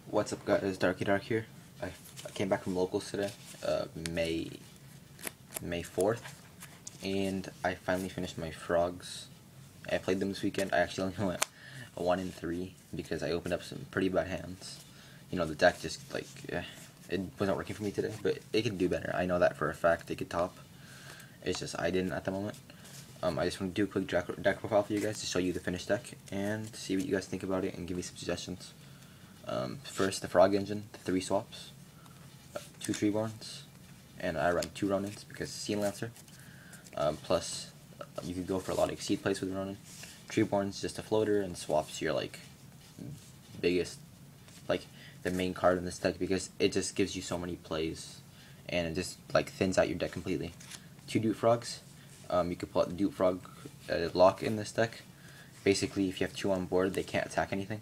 What's up, guys? Darky Dark here. I came back from locals today, May 4th, and I finally finished my frogs. I played them this weekend. I actually only went a 1 in 3 because I opened up some pretty bad hands. You know, the deck just it wasn't working for me today, but it could do better. I know that for a fact. It could top. It's just I didn't at the moment. I just want to do a quick deck profile for you guys to show you the finished deck and see what you guys think about it and give me some suggestions. First, the Frog Engine, the 3 swaps, 2 Treeborns, and I run 2 Ronins because Sea Lancer. Plus, you could go for a lot of Exceed plays with Ronin. Treeborn's just a floater, and swaps your biggest, the main card in this deck because it just gives you so many plays, and it just thins out your deck completely. 2 Dupe Frogs. You could pull out the Dupe Frog lock in this deck. Basically, if you have 2 on board, they can't attack anything.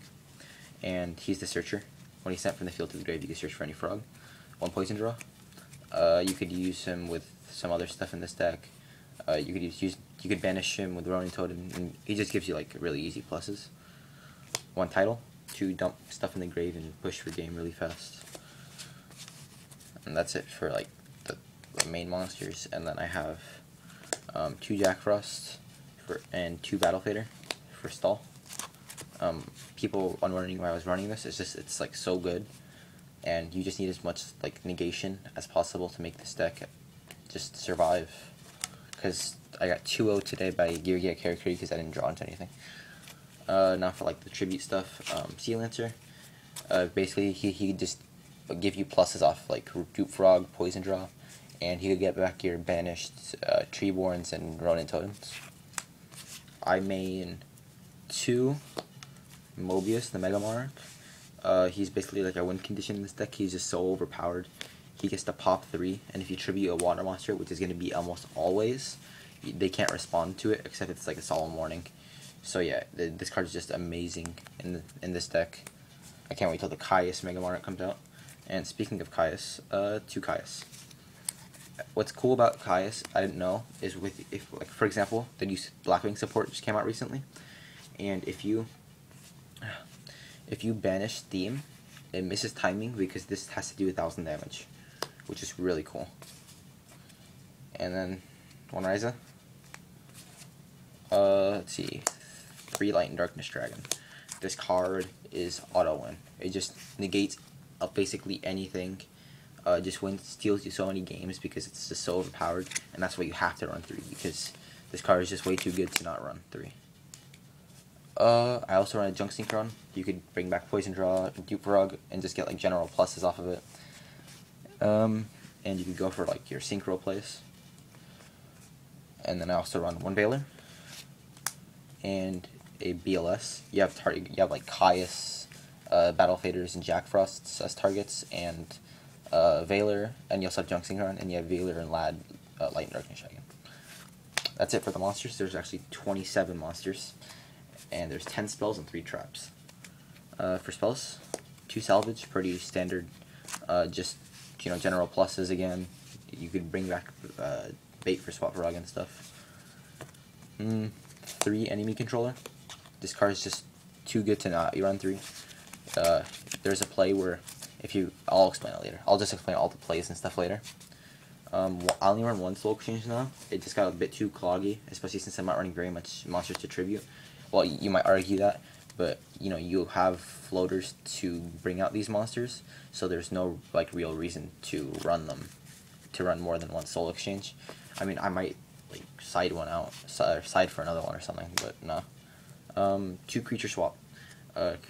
And he's the searcher. When he's sent from the field to the grave, you can search for any frog. 1 poison draw. You could use him with some other stuff in this deck. You could banish him with Ronin Totem, and he just gives you really easy pluses. 1 title to dump stuff in the grave and push for game really fast. And that's it for the main monsters. And then I have 2 Jack Frost and 2 Battle Fader for stall. People wondering why I was running this. It's so good, and you just need as much negation as possible to make this deck just survive. Because I got 2-0 today by Gear character because I didn't draw into anything. Now for the tribute stuff, Sea Lancer. Basically he just give you pluses off Dupe Frog, Poison Draw, and he could get back your banished Treeborns and Ronin Totems. I main 2 Mobius, the Mega Monarch. He's basically a win condition in this deck. He's just so overpowered. He gets to pop 3, and if you tribute a water monster, which is going to be almost always, they can't respond to it except it's a solemn warning. So yeah, this card is just amazing in this deck. I can't wait till the Caius Mega Monarch comes out. And speaking of Caius, 2 Caius. What's cool about Caius, I didn't know, is for example, the new Blackwing support just came out recently, and if you banish Theme, it misses timing because this has to do 1,000 damage, which is really cool. And then 1 Ryza. Let's see, 3 Light and Darkness Dragon. This card is auto win. It just negates basically anything. Just steals you so many games because it's just so overpowered, and that's why you have to run 3 because this card is just way too good to not run 3. I also run a Junk Synchron. You could bring back Poison Draw, Dupe Frog, and just get general pluses off of it. And you could go for your Synchro plays. And then I also run 1 Veiler and a BLS. You have Caius, Battle Faders, and Jack Frosts as targets, and Veiler, and you also have Junk Synchron, and you have Veiler and Light and Darkness Dragon. That's it for the monsters. There's actually 27 monsters, and there's 10 spells and 3 traps. For spells, 2 Salvage, pretty standard, just general pluses again. You could bring back bait for Swap Frog and stuff. 3 Enemy Controller. This card is just too good to not run 3. There's a play where I'll explain it later. I'll just explain all the plays and stuff later. I only run 1 Soul Exchange now. It just got a bit too cloggy, especially since I'm not running very much monsters to tribute. Well, you might argue that, but you have floaters to bring out these monsters, so there's no real reason to run them, to run more than 1 Soul Exchange. I mean, I might side one out, side for another one or something, but no. 2 Creature Swap,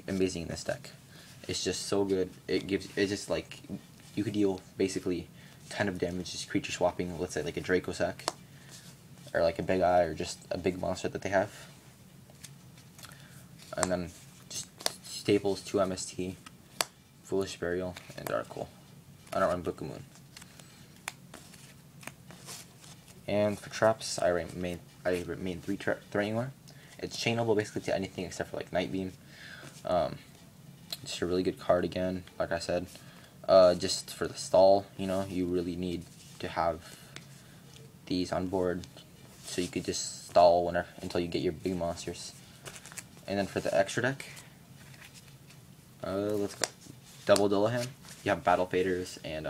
amazing in this deck. It's just so good. You could deal basically ton of damage just creature swapping, let's say a Draco Sack, or a Big Eye, or just a big monster that they have. And then just staples, 2 MST, Foolish Burial, and Darkle. I don't run Book of Moon. And for traps, I remain 3 Threatening Lure. It's chainable basically to anything except for Night Beam. Just a really good card again, like I said. Just for the stall, you really need to have these on board so you could just stall until you get your big monsters. And then for the extra deck, let's go. double Dullahan. You have Battle Faders and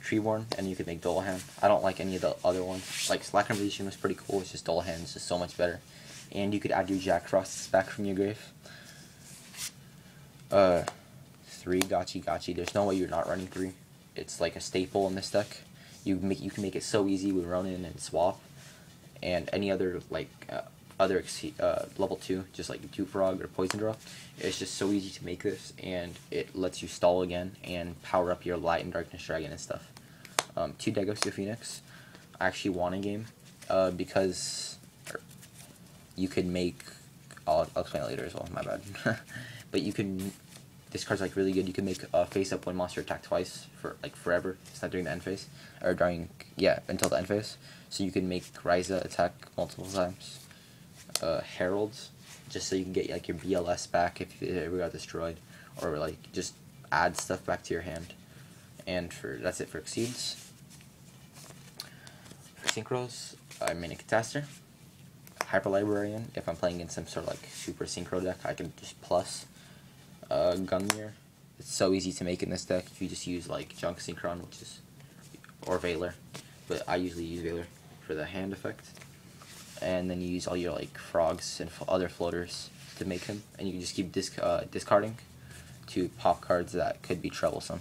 Treeborn, and you can make Dullahan. I don't like any of the other ones. Like Slack Revolution was pretty cool. It's just Dullahan is just so much better. And you could add your Jack Frosts back from your grave. 3 Gotchi. There's no way you're not running 3. It's like a staple in this deck. You can make it so easy with Ronin and Swap, and any other like level 2, just like Dupe Frog or Poison Draw. It's just so easy to make this, and it lets you stall again and power up your Light and Darkness Dragon and stuff. 2 Degos Phoenix. I actually won a game because you could make. I'll explain it later as well. My bad. But you can. This card's like really good. You can make face up one monster attack twice for like forever. It's not during the end phase, or during until the end phase. So you can make Ryza attack multiple times. Heralds, just so you can get like your BLS back if it ever got destroyed, or like just add stuff back to your hand. And that's it for Exceeds. For Synchros, I made a Catastor. Hyper Librarian, if I'm playing in some sort of like super synchro deck, I can just plus. Gungnir. It's so easy to make in this deck. You just use like Junk Synchron, or Valor, but I usually use Valor for the hand effect. And then you use all your like frogs and other floaters to make him, and you can just keep discarding to pop cards that could be troublesome.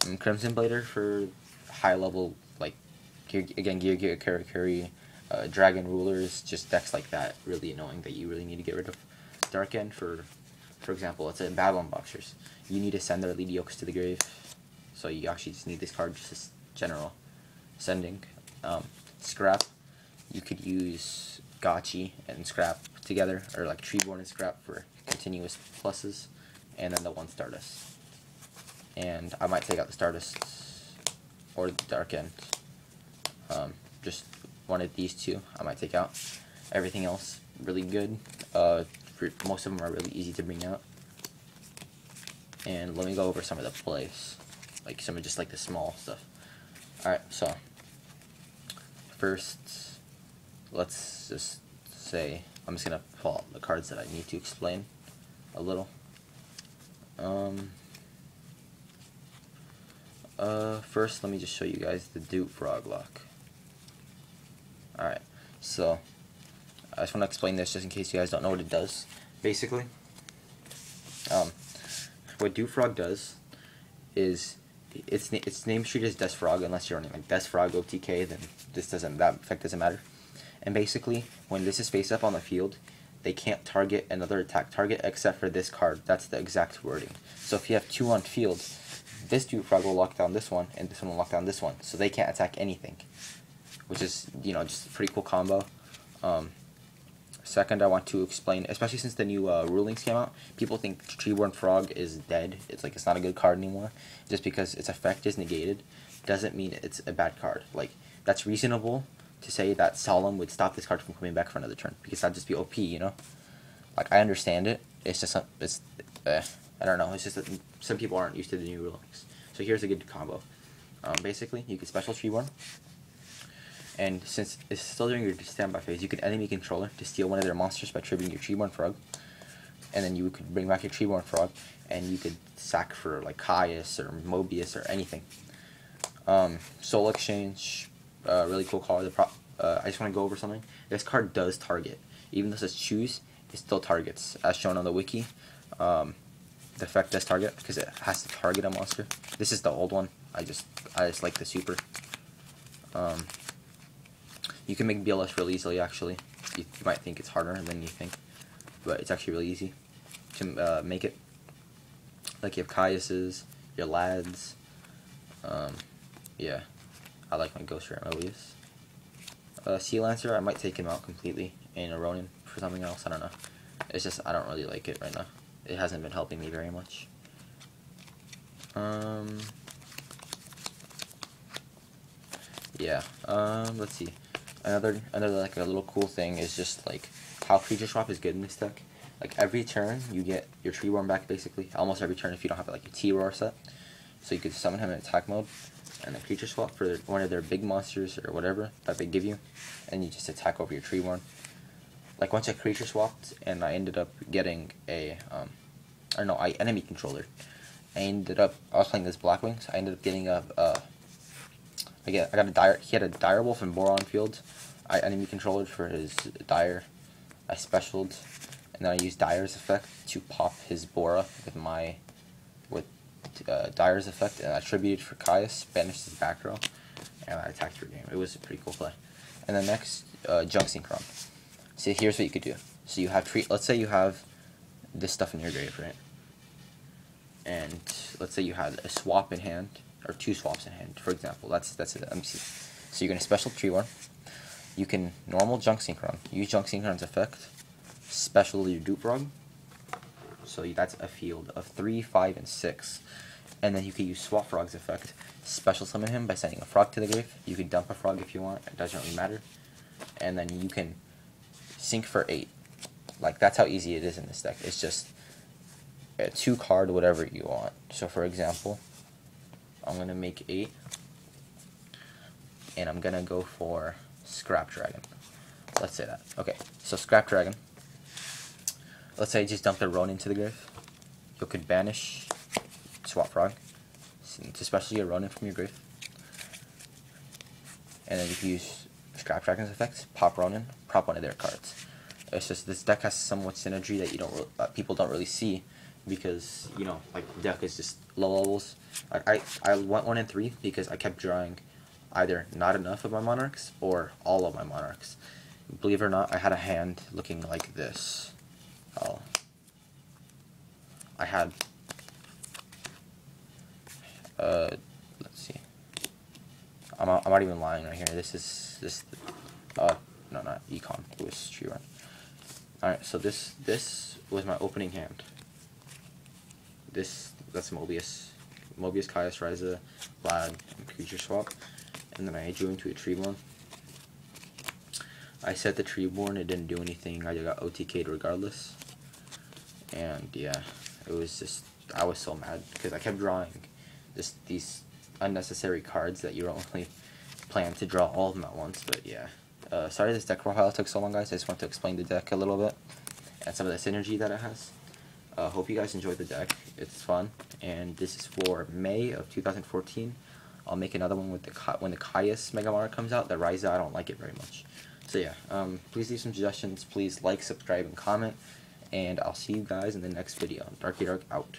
And Crimson Blader for high level like Gear Curry, Dragon Rulers, just decks like that, really annoying that you really need to get rid of. Dark End for example, it's in Babylon Boxers. You need to send their Lead Yokes to the grave, so you actually just need this card just as general sending. Scrap, you could use Gotchi and Scrap together, or like Treeborn and Scrap for continuous pluses, and then the 1 Stardust. And I might take out the Stardust or the Dark End. Just one of these 2 I might take out. Everything else really good. Most of them are really easy to bring out. And let me go over some of the plays, like some of just like the small stuff. Alright, so first, let's just say I'm just gonna pull out the cards that I need to explain a little. First, let me just show you guys the Dupe Frog lock. Alright, so I just want to explain this just in case you guys don't know what it does. Basically, what Dupe Frog does is its name treated as Death Frog, unless you're running like Death Frog OTK, then that effect doesn't matter. And basically, when this is face up on the field, they can't target another attack target except for this card. That's the exact wording. So if you have 2 on field, this Dupe Frog will lock down this one, and this one will lock down this one, so they can't attack anything, which is, you know, just a pretty cool combo. Second, I want to explain, especially since the new rulings came out, people think Treeborn Frog is dead. It's like it's not a good card anymore. Just because its effect is negated doesn't mean it's a bad card. Like, that's reasonable to say that Solemn would stop this card from coming back for another turn, because that'd just be OP, you know? Like, I understand it. It's just, I don't know. It's just that some people aren't used to the new rulings. So here's a good combo. Basically, you can special Treeborn. And since it's still during your standby phase, you can enemy controller to steal one of their monsters by triggering your Treeborn Frog. And then you could bring back your Treeborn Frog, and you could sack for like Caius or Mobius or anything. Soul Exchange, really cool card. I just want to go over something. This card does target. Even though it says choose, it still targets. As shown on the wiki, the effect does target because it has to target a monster. This is the old one. I just like the super. You can make BLS really easily, actually. You might think it's harder than you think, but it's actually really easy to make it. Like, you have Caius's, your Lads. Yeah, I like my Ghost Rare Mobius. Sea Lancer, I might take him out completely in a Ronin for something else. I don't know. It's just I don't really like it right now. It hasn't been helping me very much. Yeah. Let's see. Another like a little cool thing is just like how creature swap is good in this deck. Like, every turn you get your Treeborn back, basically. Almost every turn if you don't have like your T-Roar set. So you could summon him in attack mode and then creature swap for one of their big monsters or whatever that they give you, and you just attack over your Treeborn. Like, once I creature swapped and I ended up getting a or no, enemy controller. I was playing this Blackwing, so I ended up getting I got a dire. He had a Direwolf and Boron field. I enemy controller for his Dire. I specialed, and then I used Dire's effect to pop his Bora with Dire's effect, and I attributed for Caius, banished his back row, and I attacked your game. It was a pretty cool play. And then next, Junk Synchron. So here's what you could do. So you have let's say you have this stuff in your grave, right? And let's say you had a swap in hand, or 2 swaps in hand, for example. That's it. Let me see. So you're gonna special Treeworm. You can normal Junk Synchron. Use Junk Synchron's effect. Special your Dupe Frog. So that's a field of 3, 5, and 6. And then you can use Swap Frog's effect. Special summon him by sending a frog to the grave. You can dump a frog if you want. It doesn't really matter. And then you can sync for 8. Like, that's how easy it is in this deck. It's just a 2 card whatever you want. So for example, I'm gonna make 8, and I'm gonna go for Scrap Dragon. Let's say that. Okay, so Scrap Dragon. Let's say I just dumped a Ronin into the grave. You could banish Swap Frog to special your Ronin from your grave, and then you can use Scrap Dragon's effect, pop Ronin, prop one of their cards. It's just this deck has somewhat synergy that people don't really see, because like the deck is just low levels. Like I went 1 and 3 because I kept drawing either not enough of my Monarchs or all of my Monarchs. Believe it or not, I had a hand looking like this. I had let's see. I'm not even lying right here. This no, not Econ. It was Treeworm. Alright, so this was my opening hand. That's Mobius, Caius, Ryza, Vlad, and Creature Swap. And then I drew into a Treeborn. I set the Treeborn, it didn't do anything, I got OTK'd regardless. And yeah, it was just, I was so mad, because I kept drawing just these unnecessary cards that you don't really plan to draw all of them at once, but yeah. Sorry this deck profile took so long, guys. I just want to explain the deck a little bit, and some of the synergy that it has. Hope you guys enjoyed the deck. It's fun, and this is for May of 2014. I'll make another one with when the Caius Mega Monarch comes out. The Ryza, I don't like it very much. So yeah, please leave some suggestions. Please like, subscribe, and comment. And I'll see you guys in the next video. Darky Dark out.